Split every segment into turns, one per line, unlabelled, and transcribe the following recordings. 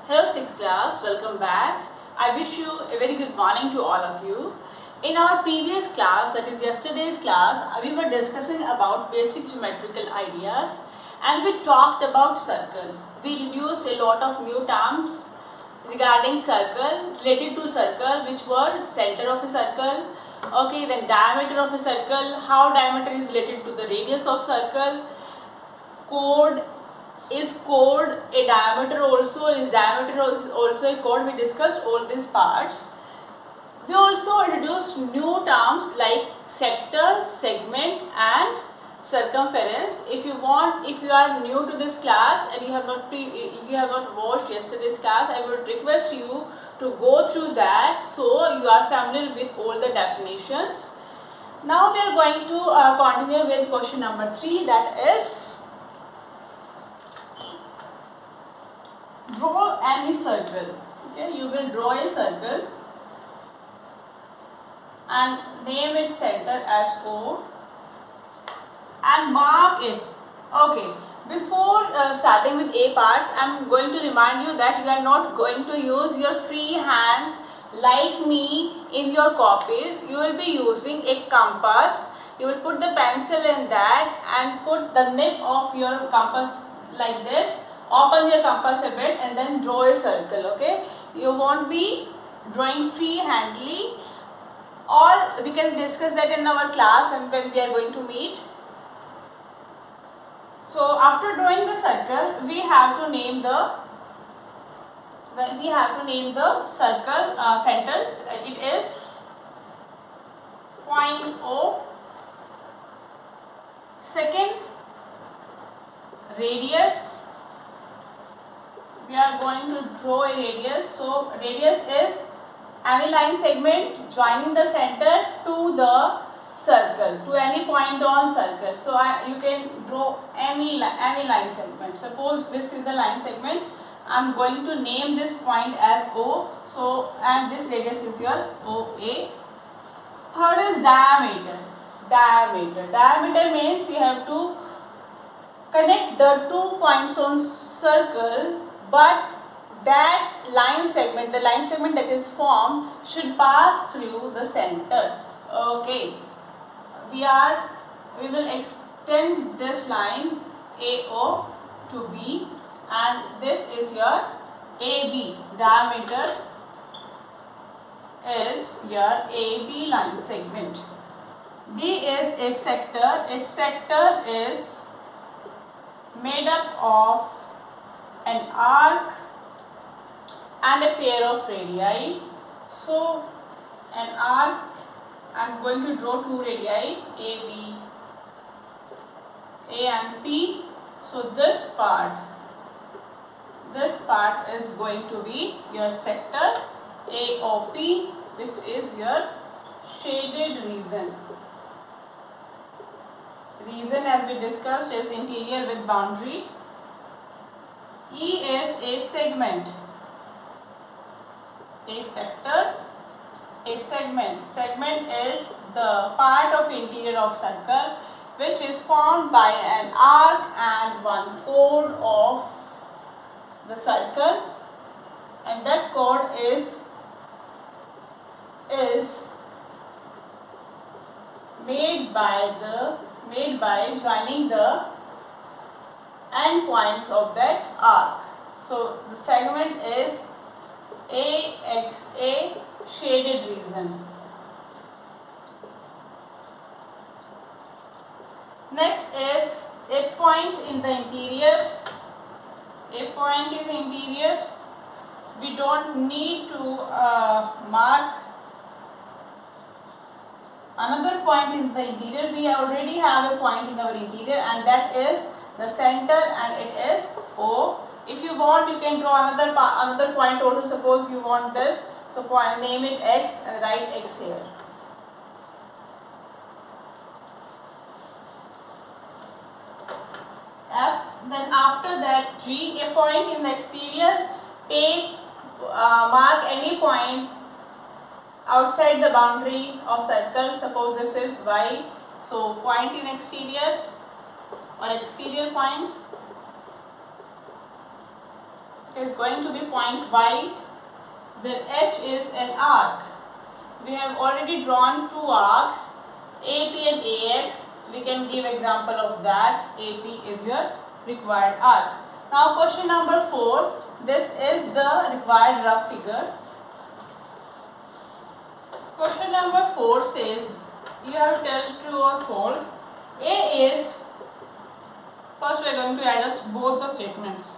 Hello 6th class, welcome back. I wish you a very good morning to all of you. In our previous class, that is yesterday's class, we were discussing about basic geometrical ideas and we talked about circles. We introduced a lot of new terms regarding circle, related to circle, which were center of a circle, okay, then diameter of a circle, how diameter is related to the radius of circle, chord, is chord a diameter also, is diameter also a chord. We discussed all these parts. We also introduced new terms like sector, segment and circumference. If you are new to this class and you have not watched yesterday's class, I would request you to go through that so you are familiar with all the definitions. Now we are going to continue with question number 3, that is draw any circle. Okay, you will draw a circle and name its center as O and mark its. Okay, before starting with A parts, I am going to remind you that you are not going to use your free hand like me in your copies. You will be using a compass. You will put the pencil in that and put the nib of your compass like this. Open your compass a bit and then draw a circle. Okay, you won't be drawing free handly, or we can discuss that in our class and when we are going to meet. So after drawing the circle, we have to name the circle centers. It is point O. Second, radius. We are going to draw a radius. So radius is any line segment joining the center to the circle, to any point on circle. So you can draw any line segment. Suppose this is the line segment. I am going to name this point as O. So and this radius is your OA. Third is diameter. Diameter means you have to connect the 2 points on circle, but that line segment, the line segment that is formed should pass through the center. Okay, we will extend this line AO to B, and this is your AB. Diameter is your AB line segment. D is a sector. A sector is made up of an arc and a pair of radii. So an arc, I am going to draw two radii, A and P. So this part is going to be your sector AOP, which is your shaded region. Region, as we discussed, is interior with boundary. E is a segment. A sector, a segment. Segment is the part of interior of circle which is formed by an arc and one chord of the circle, and that chord is made by joining the end points of that arc. So the segment is AXA, shaded region. Next is a point in the interior. A point in the interior. We don't need to mark another point in the interior. We already have a point in our interior, and that is the center, and it is O. If you want, you can draw another point also. Suppose you want this, so name it X and write X here. F. Then after that, G, a point in the exterior. Mark any point outside the boundary of circle. Suppose this is Y. So point in exterior or exterior point. is going to be point Y, then H is an arc. We have already drawn two arcs, AP and AX. We can give example of that. AP is your required arc. Now question number 4. This is the required rough figure. Question number 4 says you have to tell true or false. A is, first we are going to add us both the statements.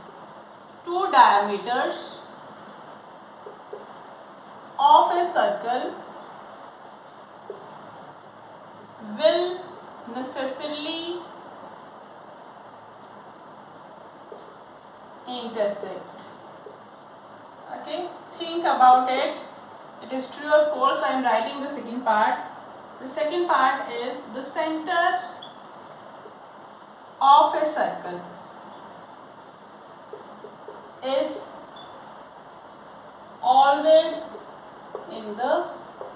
Two diameters of a circle will necessarily intersect. Okay, think about it. It is true or false. I am writing the second part. The second part is the center of a circle is always in the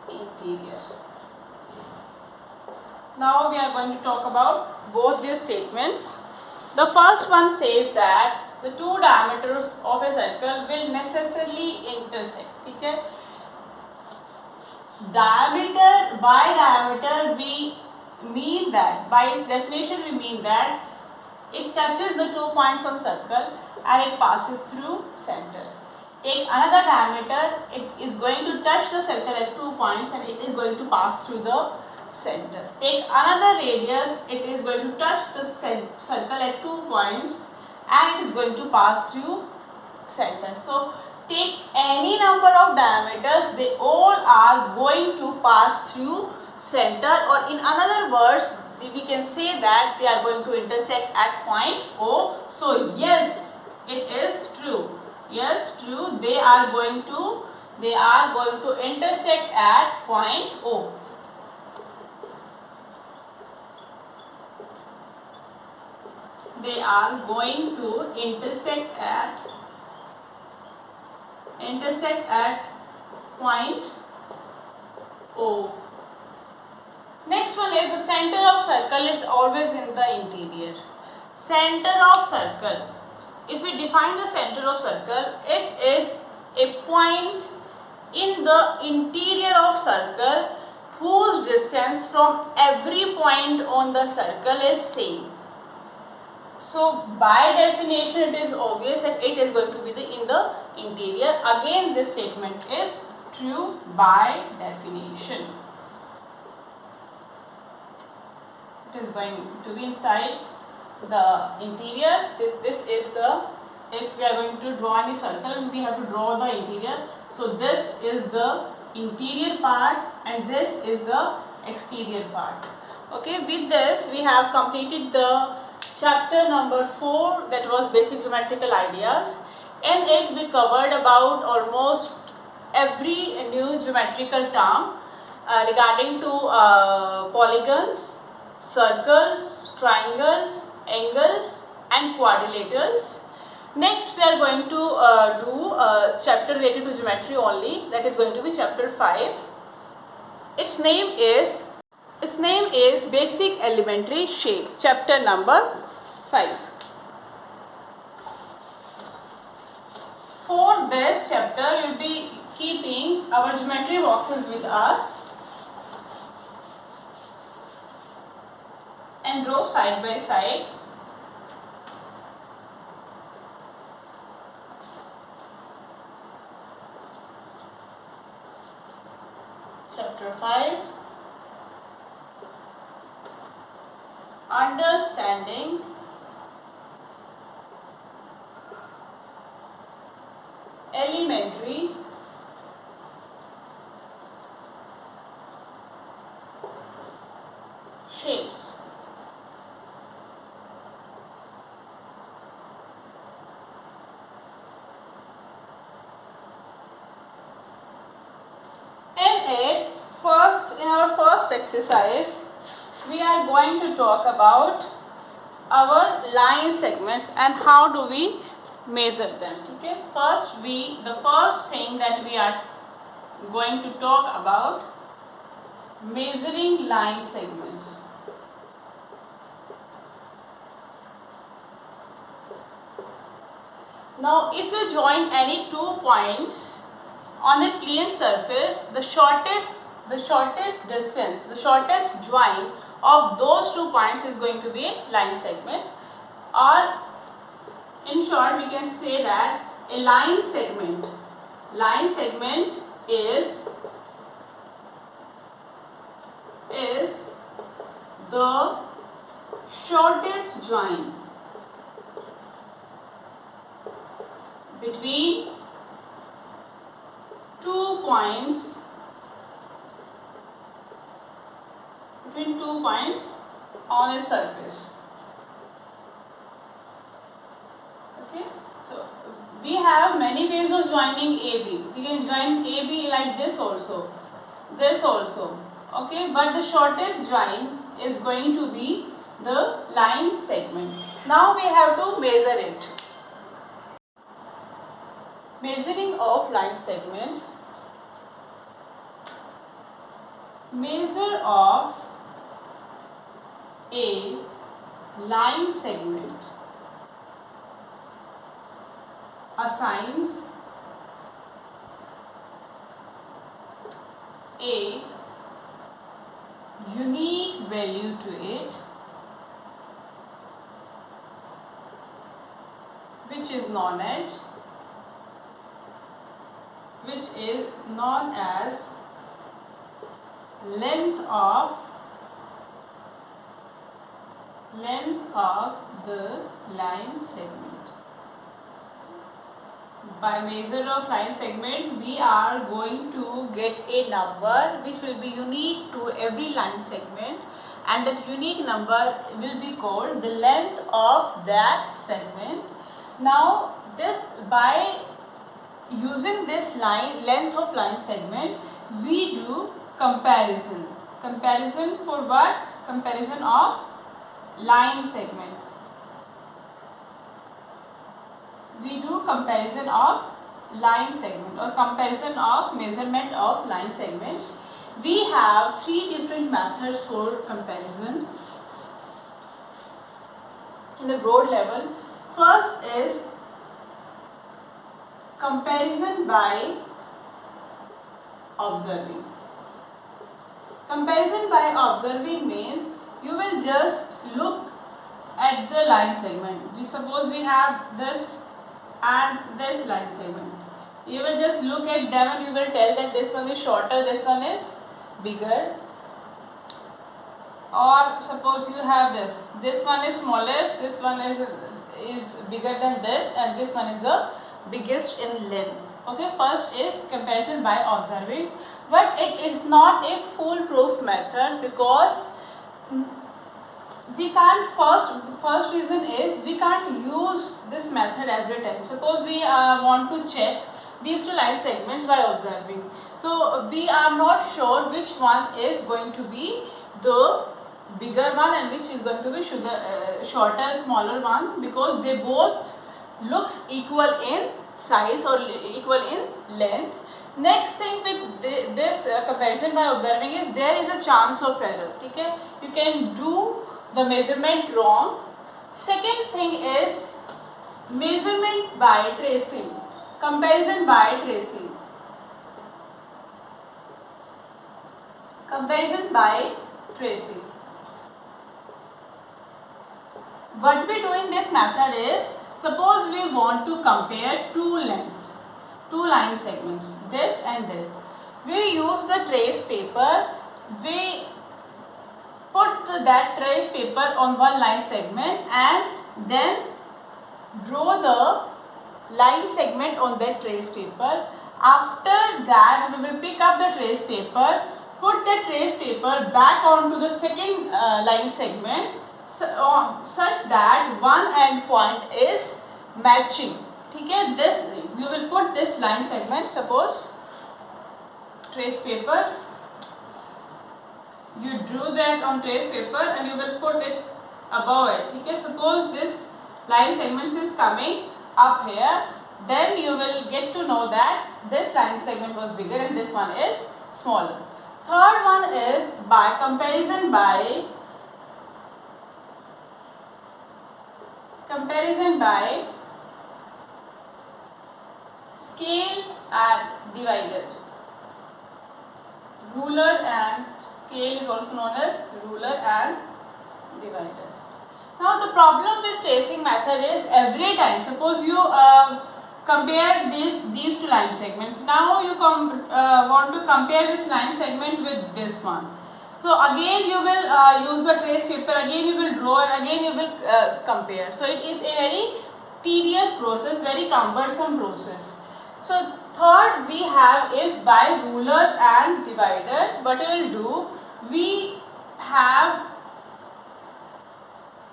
interior. Now we are going to talk about both these statements. The first one says that the two diameters of a circle will necessarily intersect. Okay? Diameter, by diameter we mean that, by its definition we mean that it touches the 2 points on circle and it passes through center. Take another diameter, it is going to touch the circle at 2 points and it is going to pass through the center. Take another radius, it is going to touch the circle at 2 points and it is going to pass through center. So take any number of diameters, they all are going to pass through center, or in other words we can say that they are going to intersect at point O. So yes, it is true. Yes, true. They are going to intersect at point O. They are going to intersect at point O. Next one is the center of circle is always in the interior. Center of circle. If we define the center of circle, it is a point in the interior of circle whose distance from every point on the circle is same. So by definition it is obvious that it is going to be in the interior. Again this statement is true by definition. It is going to be inside the interior. This is the, if we are going to draw any circle we have to draw the interior. So this is the interior part and this is the exterior part. Okay, with this we have completed the chapter number 4, that was basic geometrical ideas. In it we covered about almost every new geometrical term regarding to polygons, circles, triangles, angles and quadrilaterals. Next we are going to do a chapter related to geometry only, that is going to be chapter 5. Its name is Basic Elementary Shape, chapter number 5. For this chapter you will be keeping our geometry boxes with us and draw side by side. Chapter 5, Understanding Elementary Shapes. In our first exercise, we are going to talk about our line segments and how do we measure them. Okay, the first thing that we are going to talk about, measuring line segments. Now if you join any 2 points on a plane surface, the shortest distance, the shortest join of those 2 points is going to be a line segment, or in short we can say that a line segment is the shortest join between 2 points on a surface. Okay, so we have many ways of joining AB. We can join AB like this also, okay, but the shortest join is going to be the line segment. Now we have to measure it. Measuring of line segment. Measure of a line segment assigns a unique value to it, which is known as length of the line segment. By measure of line segment, we are going to get a number which will be unique to every line segment, and that unique number will be called the length of that segment. Now this, by using this length of line segment, we do comparison. Comparison for what? Comparison of line segments. We do comparison of line segment or comparison of measurement of line segments. We have 3 different methods for comparison in the broad level. First is comparison by observing. Comparison by observing means you will just look at the line segment. Suppose we have this and this line segment. You will just look at them and you will tell that this one is shorter, this one is bigger. Or suppose you have this one is smallest, this one is bigger than this, and this one is the biggest in length. Okay, first is comparison by observing, but it is not a foolproof method because we can't, first reason is we can't use this method every time. Suppose we want to check these 2 line segments by observing, so we are not sure which one is going to be the bigger one and which is going to be shorter, smaller one, because they both looks equal in size or equal in length. Next thing with this comparison by observing is there is a chance of error. Okay, you can do the measurement wrong. Second thing is measurement by tracing. Comparison by tracing. Comparison by tracing. What we do in this method is, suppose we want to compare 2 lengths, 2 line segments, this and this. We use the trace paper. We put that trace paper on one line segment and then draw the line segment on that trace paper. After that, we will pick up the trace paper, put the trace paper back onto the second line segment, such that one end point is matching. Okay, this you will put this line segment, suppose trace paper, you drew that on trace paper and you will put it above it. Okay, suppose this line segment is coming up here, then you will get to know that this line segment was bigger and this one is smaller. Third one is by comparison by scale and divider. Ruler and scale is also known as ruler and divider. Now the problem with tracing method is every time, suppose you compare these two line segments. Now you want to compare this line segment with this one. So again you will use the trace paper, again you will draw, and again you will compare. So it is a very tedious process, very cumbersome process. So third we have is by ruler and divider. What we will do, we have,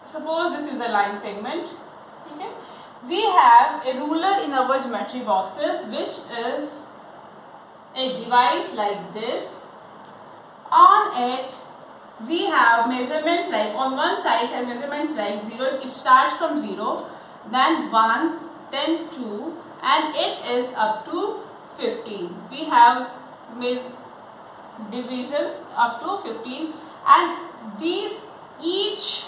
suppose this is a line segment, okay, we have a ruler in our geometry boxes, which is a device like this. On it we have measurements like, on one side has measurements like 0, it starts from 0, then 1, then 2, and it is up to 15. We have divisions up to 15, and these each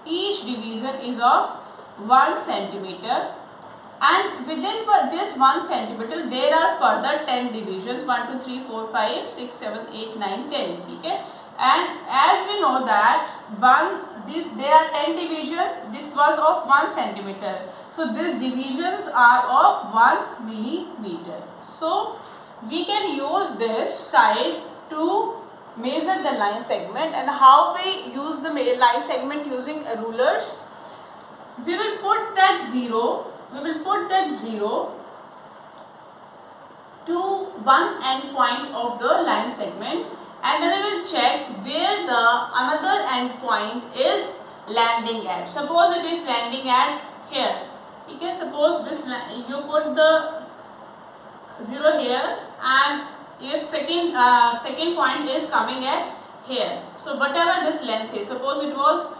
division is of 1 centimeter, and within this 1 centimeter there are further 10 divisions, 1 2 3 4 5 6 7 8 9 10. Okay, and as we know that there are 10 divisions, this was of 1 centimeter, so these divisions are of 1 millimeter. So we can use this side to measure the line segment. And how we use the line segment using rulers, we will put that 0 to one end point of the line segment, and then we will check where the another end point is landing at. Suppose it is landing at here. Okay, suppose this you put the 0 here, and your second point is coming at here. So whatever this length is, suppose it was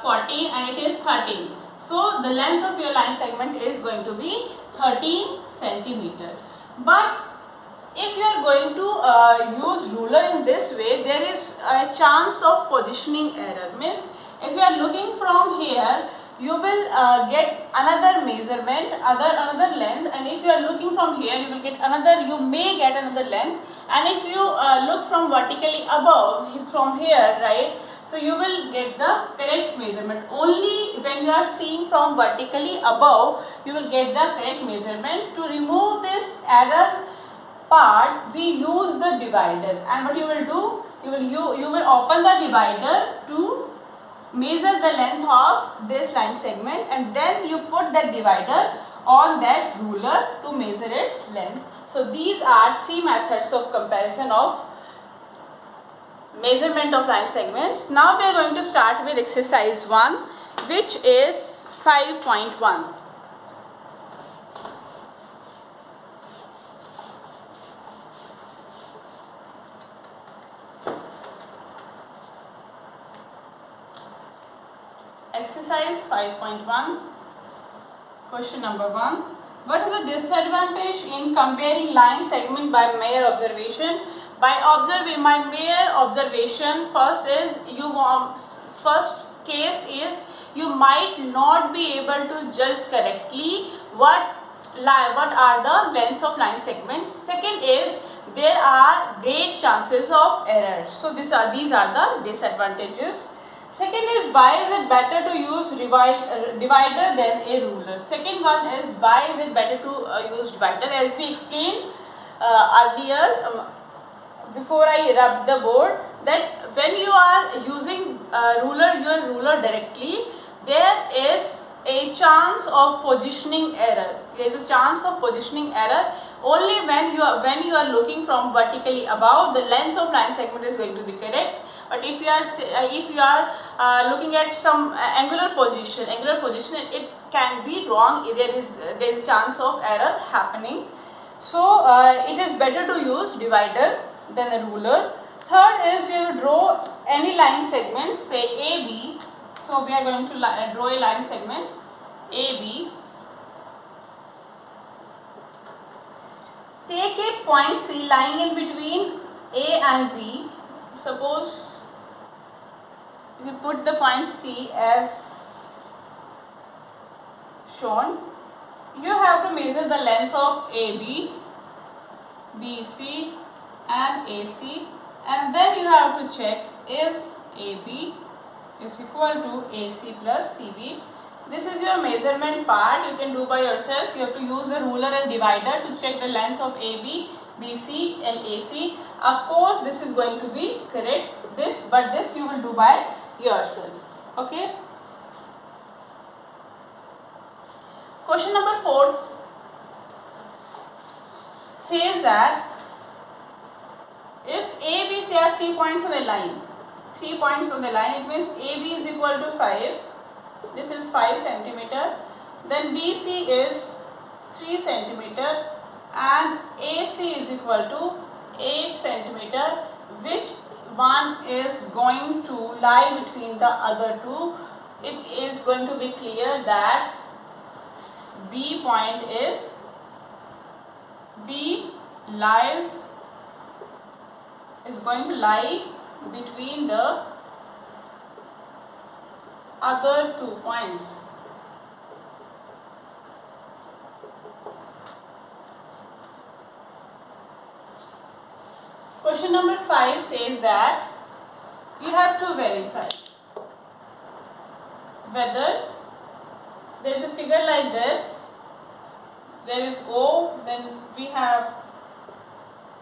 14 and it is 13. So the length of your line segment is going to be 13 centimeters. But if you are going to use ruler in this way, there is a chance of positioning error. Means if you are looking from here, you will get another measurement, another length, and if you are looking from here, you will get another, you may get another length, and if you look from vertically above from here, right, so you will get the correct measurement. Only when you are seeing from vertically above, you will get the correct measurement. To remove this error part, we use the divider, and what you will do, you will open the divider to measure the length of this line segment, and then you put that divider on that ruler to measure its length. So these are 3 methods of comparison of measurement of line segments. Now we are going to start with exercise 1, which is 5.1. Exercise 5.1, question number 1. What is the disadvantage in comparing line segment by mere observation? By mere observation, first case is you might not be able to judge correctly what are the lengths of line segments. Second is there are great chances of error. So these are the disadvantages. Second is, why is it better to use divider than a ruler? Second one is, why is it better to use divider? As we explained earlier, before I rub the board, that when you are using your ruler directly, there is a chance of positioning error. There is a chance of positioning error only when you are looking from vertically above. The length of line segment is going to be correct. But if you are looking at some angular position, it can be wrong. There is chance of error happening. So it is better to use divider than a ruler. Third is, we will draw any line segment, say AB. So we are going to draw a line segment AB. Take a point C lying in between A and B. Suppose we put the point C as shown. you have to measure the length of AB, BC and AC, and then you have to check if AB is equal to AC plus CB. This is your measurement part. You can do by yourself. You have to use a ruler and divider to check the length of AB, BC and AC. Of course, this is going to be correct. But this you will do by yourself. Okay. Question number 4 says that if A, B, C are 3 points on the line, 3 points on the line, it means AB is equal to 5. This is 5 centimeter. Then BC is 3 centimeter and AC is equal to 8 centimeter. Which one is going to lie between the other two? It is going to be clear that B is going to lie between the other 2 points. Question number 5 says that you have to verify whether there is a figure like this. There is O, then we have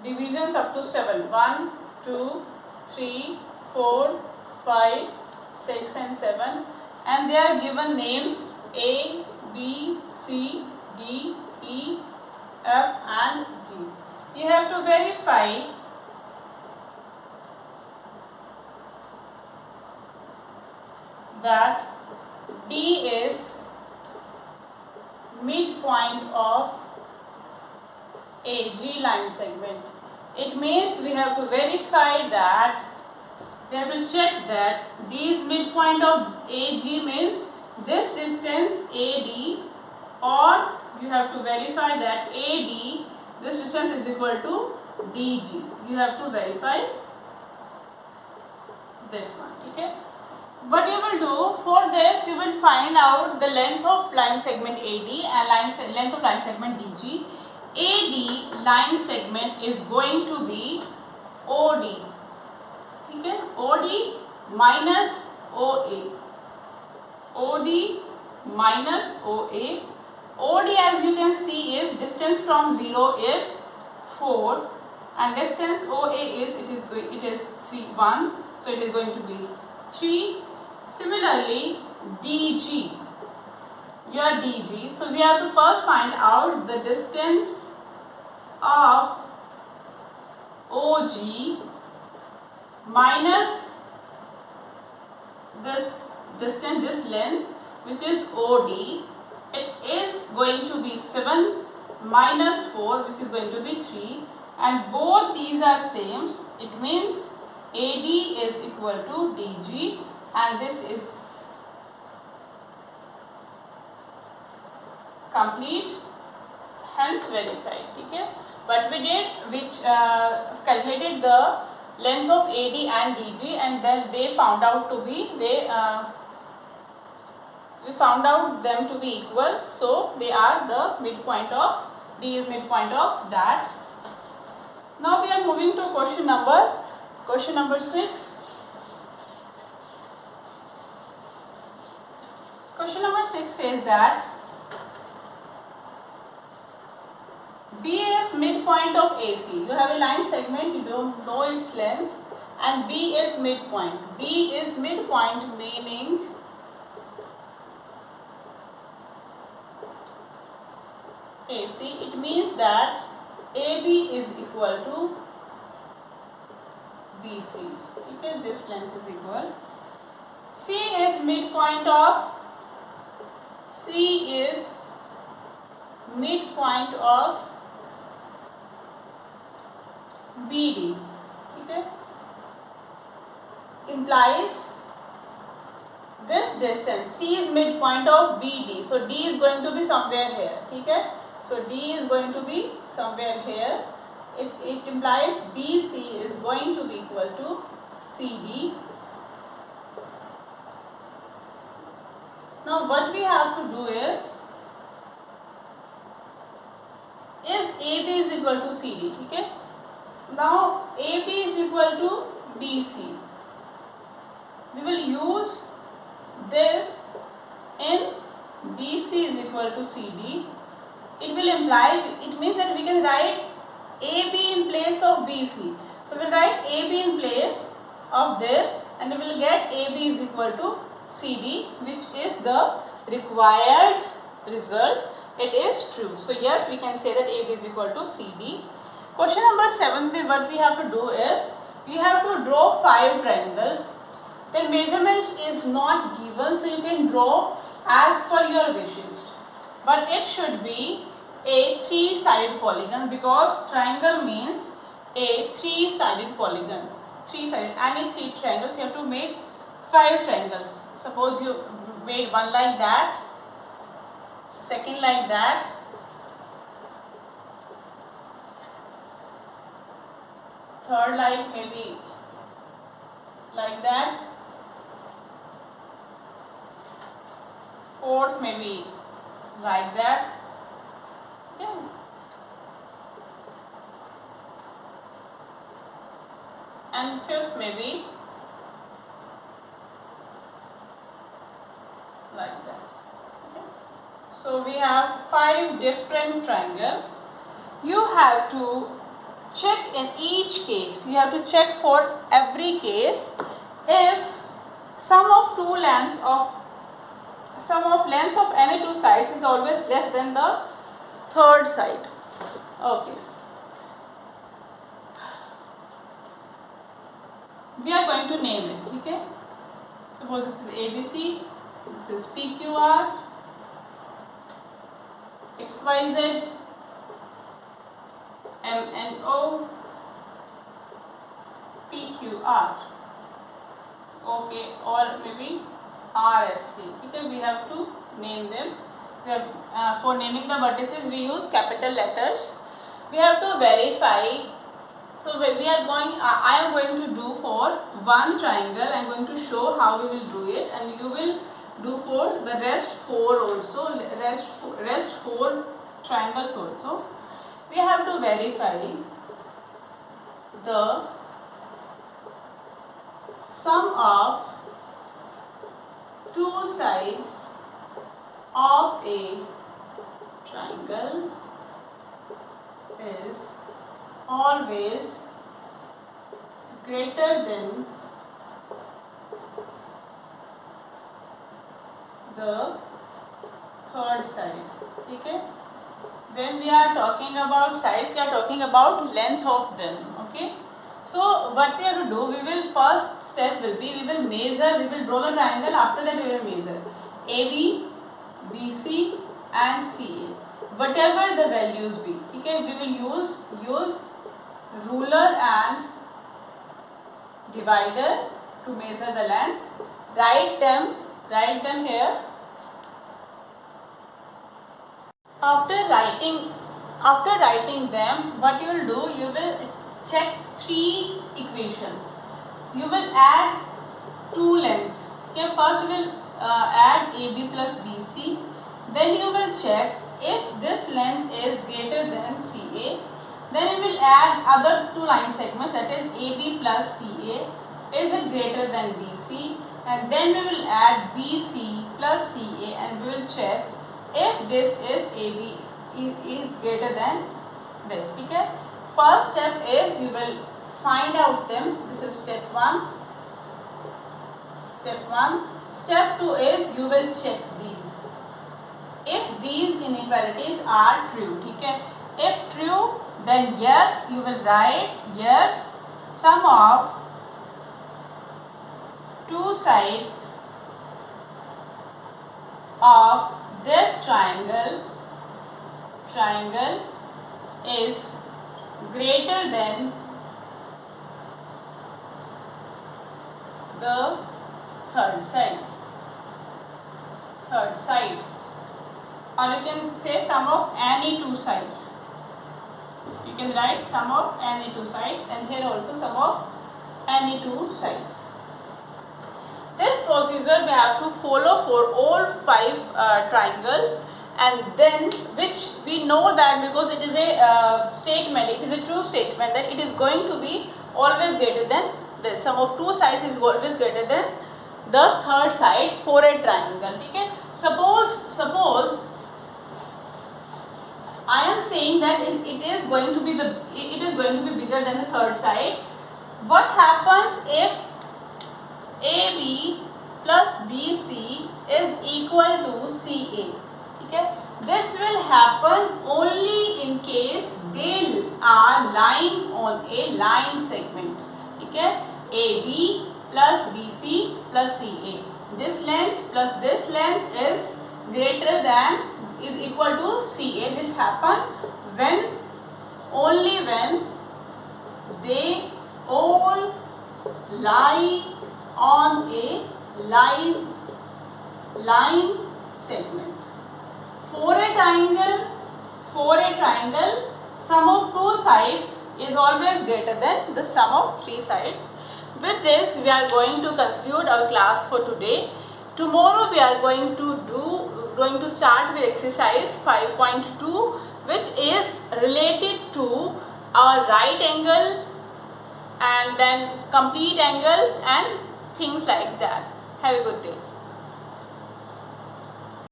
divisions up to 7. 1, 2, 3, 4, 5, 6 and 7, and they are given names A, B, C, D, E, F and G. You have to verify that D is midpoint of AG line segment. It means we have to verify that, we have to check that D is midpoint of AG means this distance AD, or you have to verify that AD, this distance is equal to DG. You have to verify this one. Okay. What you will do for this, you will find out the length of line segment AD and length of line segment DG. AD line segment is going to be OD. Okay? OD minus OA. OD minus OA. OD, as you can see, is distance from 0 is 4 and distance OA is 1, so it is going to be 3. Similarly, DG, your DG, so we have to first find out the distance of OG minus this distance, this length, which is OD. It is going to be 7 minus 4, which is going to be 3, and both these are same. It means AD is equal to DG, and this is complete, hence verified. Okay. But we did calculated the length of AD and DG, and then they found out to be we found out them to be equal, so they are the midpoint of D is midpoint of that. Now we are moving to question number 6. Question number 6 says that B is midpoint of AC. You have a line segment, you don't know its length, and B is midpoint. B is midpoint meaning AC. It means that AB is equal to BC. Okay, this length is equal. C is midpoint of BD. Okay, implies this distance. C is midpoint of BD, so D is going to be somewhere here. Okay, so D is going to be somewhere here. If it implies BC is going to be equal to CD. Now what we have to do is is AB is equal to CD. ठीक है, now AB is equal to BC. We will use this in BC is equal to CD. It will imply, it means that we can write AB in place of BC. So we will write AB in place of this and we will get AB is equal to CD, which is the required result. It is true. So yes, we can say that AB is equal to CD. Question number 7, what we have to do is, we have to draw 5 triangles. Then measurements is not given, so you can draw as per your wishes. But it should be a 3-sided polygon, because triangle means a 3-sided polygon. 3-sided, any 3 triangles, you have to make 5 triangles. Suppose you made one like that, second like that, third like maybe like that, fourth maybe like that. Okay. And fifth maybe like that. Okay. So we have 5 different triangles. You have to check in each case. You have to check for every case if sum of lengths of any 2 sides is always less than the third side. Okay. We are going to name it. Okay. Suppose this is ABC, this is PQR, XYZ, MNO, PQR. Okay, or maybe RST. Okay, we have to name them. We have, for naming the vertices, we use capital letters. We have to verify. So we are going. I am going to do for one triangle. I am going to show how we will do it, and you will do for the rest 4 also. Rest 4 triangles also. We have to verify the sum of 2 sides of a triangle is always greater than the third side. Okay? When we are talking about sides, we are talking about length of them. Okay? So what we have to do, we will first step will be, we will measure, we will draw the triangle, after that we will measure AB, BC and CA. Whatever the values be. Okay? We will use ruler and divider to measure the lengths. Write them here. After writing them, what you will do, you will check 3 equations. You will add 2 lengths. Okay, first you will add AB plus BC. Then you will check if this length is greater than CA. Then you will add other 2 line segments, that is AB plus CA is it greater than BC, and then we will add BC plus CA and we will check if this is AB is greater than this. Okay? First step is you will find out them. This is step 1. Step 2 is you will check these. If these inequalities are true. Okay? If true, then yes, you will write yes, sum of 2 sides of this triangle is greater than the third side, or you can say sum of any 2 sides. You can write sum of any 2 sides, and here also sum of any 2 sides. This procedure we have to follow for all 5 triangles, and then which we know that because it is a statement, it is a true statement that it is going to be always greater than this. Sum of two sides is always greater than the third side for a triangle. Okay? Suppose I am saying that it is going to be bigger than the third side. What happens if AB plus BC is equal to CA? Okay? This will happen only in case they are lying on a line segment. Okay? AB plus BC plus CA. This length plus this length is equal to CA. This happen only when they all lie on a line segment. For a triangle, sum of two sides is always greater than the sum of three sides. With this, we are going to conclude our class for today. Tomorrow, we are going to start with exercise 5.2, which is related to our right angle and then complete angles and things like that. Have a good day.